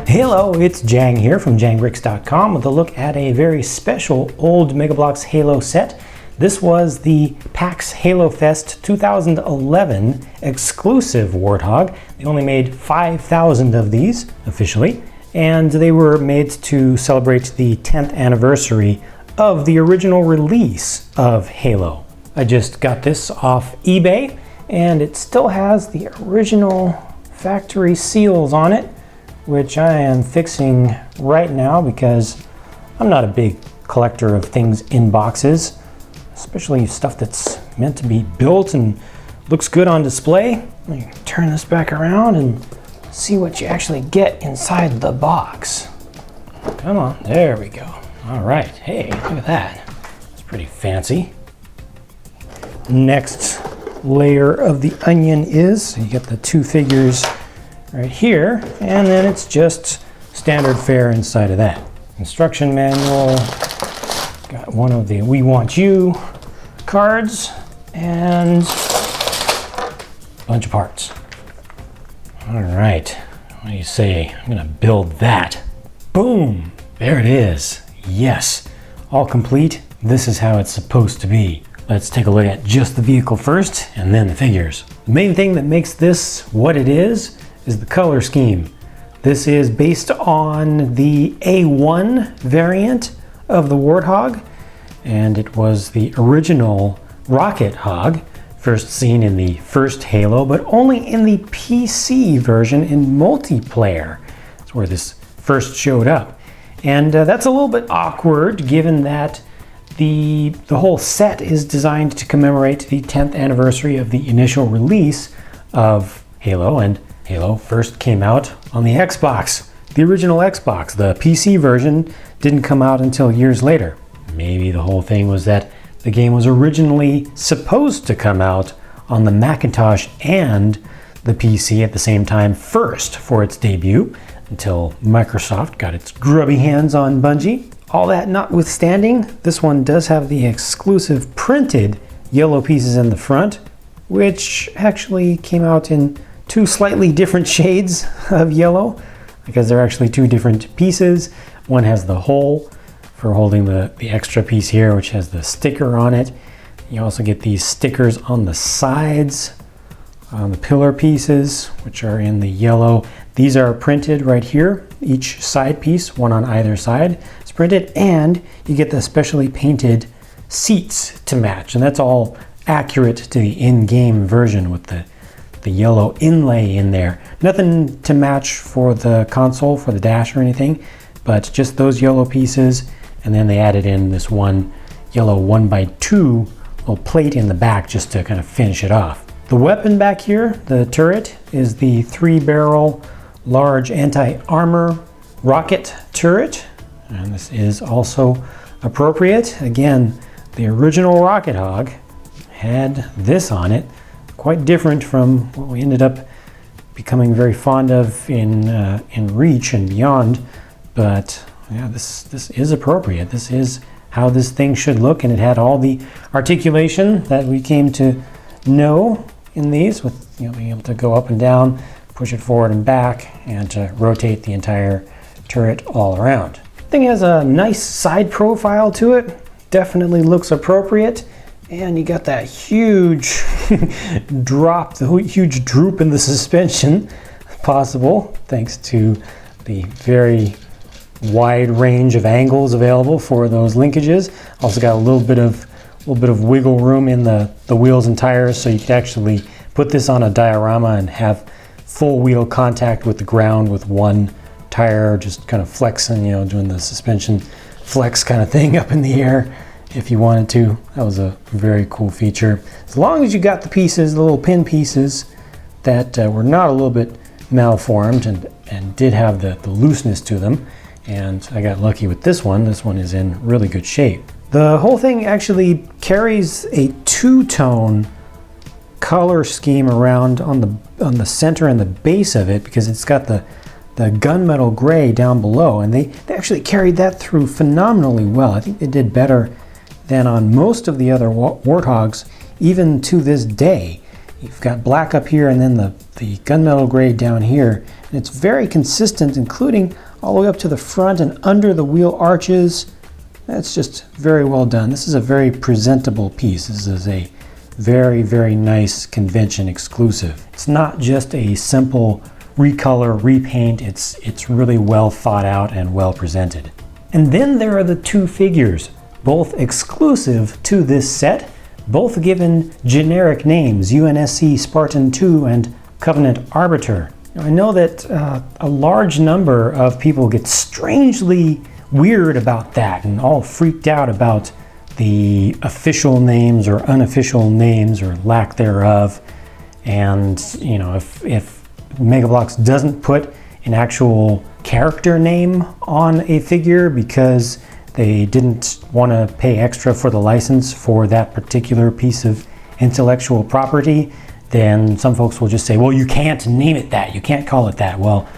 Hello, it's Jang here from jangbricks.com with a look at a very special old Mega Bloks Halo set. This was the PAX Halo Fest 2011 exclusive Warthog. They only made 5,000 of these officially, and they were made to celebrate the 10th anniversary of the original release of Halo. I just got this off eBay, and it still has the original factory seals on it, which I am fixing right now because I'm not a big collector of things in boxes, especially stuff that's meant to be built and looks good on display. Let me turn this back around and see what you actually get inside the box. Come on, there we go. All right, hey, look at that. It's pretty fancy. Next layer of the onion is, you get the two figures right here, and then it's just standard fare inside of that. Instruction manual, got one of the We Want You cards, and a bunch of parts. All right, what do you say? I'm gonna build that. Boom, there it is. Yes, all complete. This is how it's supposed to be. Let's take a look at just the vehicle first, and then the figures. The main thing that makes this what it is the color scheme. This is based on the A1 variant of the Warthog, and it was the original Rocket Hog, first seen in the first Halo, but only in the PC version in multiplayer. That's where this first showed up. And that's a little bit awkward given that the whole set is designed to commemorate the 10th anniversary of the initial release of Halo, and Halo first came out on the Xbox, the original Xbox. The PC version didn't come out until years later. Maybe the whole thing was that the game was originally supposed to come out on the Macintosh and the PC at the same time first for its debut, until Microsoft got its grubby hands on Bungie. All that notwithstanding, this one does have the exclusive printed yellow pieces in the front, which actually came out in two slightly different shades of yellow, because they're actually two different pieces. One has the hole for holding the extra piece here, which has the sticker on it. You also get these stickers on the sides, on the pillar pieces, which are in the yellow. These are printed right here. Each side piece, one on either side, is printed, and you get the specially painted seats to match. And that's all accurate to the in-game version with the yellow inlay in there. Nothing to match for the console, for the dash or anything, but just those yellow pieces. And then they added in this one yellow 1x2 little plate in the back just to kind of finish it off. The weapon back here, the turret, is the 3-barrel large anti-armor rocket turret. And this is also appropriate. Again, the original Rocket Hog had this on it. Quite different from what we ended up becoming very fond of in Reach and beyond, but yeah, this is appropriate. This is how this thing should look, and it had all the articulation that we came to know in these, with being able to go up and down, push it forward and back, and to rotate the entire turret all around. The thing has a nice side profile to it. Definitely looks appropriate. And you got that huge drop, the huge droop in the suspension possible, thanks to the very wide range of angles available for those linkages. Also got a little bit of wiggle room in the wheels and tires, so you could actually put this on a diorama and have full wheel contact with the ground with one tire just kind of flexing, doing the suspension flex kind of thing up in the air if you wanted to. That was a very cool feature. As long as you got the pieces, the little pin pieces that were not a little bit malformed and did have the looseness to them. And I got lucky with this one. This one is in really good shape. The whole thing actually carries a two-tone color scheme around on the center and the base of it, because it's got the gunmetal gray down below, and they actually carried that through phenomenally well. I think they did better than on most of the other Warthogs, even to this day. You've got black up here and then the gunmetal gray down here. And it's very consistent, including all the way up to the front and under the wheel arches. That's just very well done. This is a very presentable piece. This is a very, very nice convention exclusive. It's not just a simple recolor, repaint. It's really well thought out and well presented. And then there are the two figures, both exclusive to this set, both given generic names, UNSC Spartan 2 and Covenant Arbiter. Now, I know that a large number of people get strangely weird about that and all freaked out about the official names or unofficial names or lack thereof. And you know, if Mega Bloks doesn't put an actual character name on a figure because they didn't want to pay extra for the license for that particular piece of intellectual property, then some folks will just say, well, you can't name it that, you can't call it that. Well,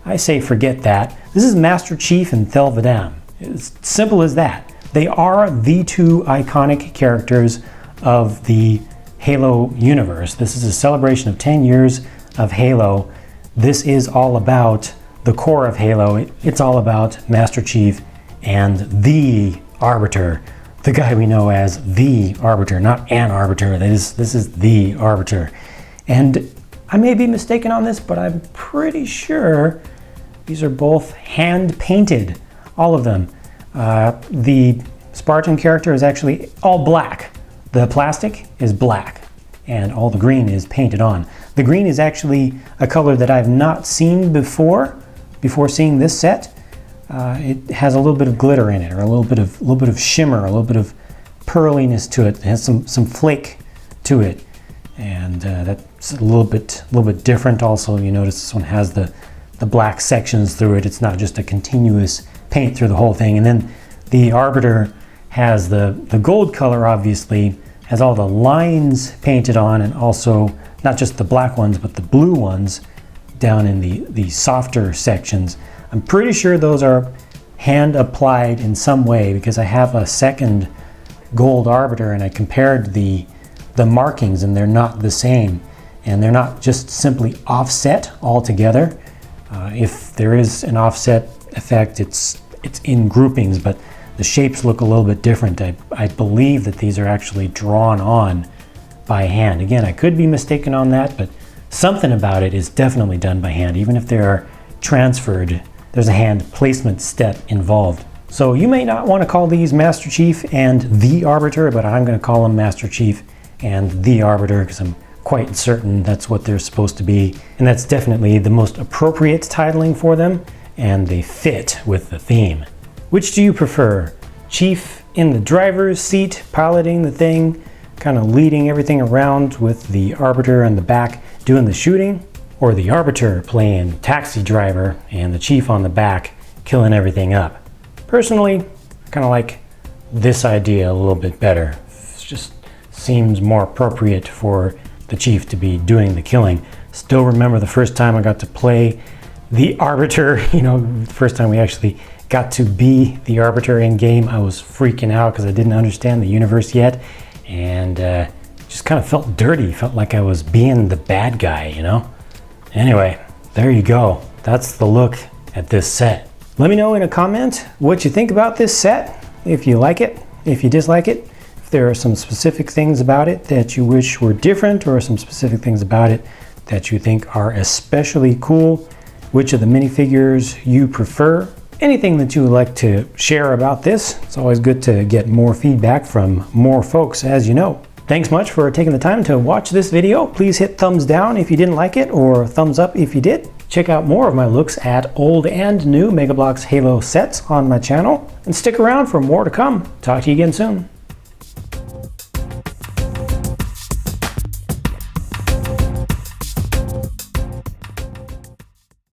I say forget that. This is Master Chief and Thel 'Vidam. It's simple as that. They are the two iconic characters of the Halo universe. This is a celebration of 10 years of Halo. This is all about the core of Halo. It's all about Master Chief and the Arbiter, the guy we know as the Arbiter, not an Arbiter. This is the Arbiter. And I may be mistaken on this, but I'm pretty sure these are both hand painted, all of them. The Spartan character is actually all black. The plastic is black and all the green is painted on. The green is actually a color that I've not seen before seeing this set. It has a little bit of glitter in it, or a little bit of shimmer, a little bit of pearliness to it. It has some flake to it, and that's a little bit different. Also, you notice this one has the black sections through it. It's not just a continuous paint through the whole thing. And then the Arbiter has the gold color, obviously, has all the lines painted on, and also not just the black ones, but the blue ones down in the softer sections. I'm pretty sure those are hand applied in some way, because I have a second gold Arbiter and I compared the markings and they're not the same, and they're not just simply offset altogether. If there is an offset effect, it's in groupings, but the shapes look a little bit different. I believe that these are actually drawn on by hand. Again, I could be mistaken on that, but something about it is definitely done by hand. Even if they are transferred, there's a hand placement step involved. So you may not want to call these Master Chief and the Arbiter, but I'm going to call them Master Chief and the Arbiter because I'm quite certain that's what they're supposed to be. And that's definitely the most appropriate titling for them, and they fit with the theme. Which do you prefer? Chief in the driver's seat, piloting the thing, kind of leading everything around with the Arbiter in the back doing the shooting? Or the Arbiter playing taxi driver and the Chief on the back killing everything up? Personally, I kind of like this idea a little bit better. It just seems more appropriate for the Chief to be doing the killing. Still remember the first time I got to play the Arbiter, the first time we actually got to be the Arbiter in game. I was freaking out because I didn't understand the universe yet, and just kind of felt dirty, felt like I was being the bad guy, Anyway, there you go. That's the look at this set. Let me know in a comment what you think about this set, if you like it, if you dislike it, if there are some specific things about it that you wish were different, or some specific things about it that you think are especially cool, which of the minifigures you prefer, anything that you would like to share about this. It's always good to get more feedback from more folks, as you know. Thanks much for taking the time to watch this video. Please hit thumbs down if you didn't like it, or thumbs up if you did. Check out more of my looks at old and new Mega Bloks Halo sets on my channel, and stick around for more to come. Talk to you again soon.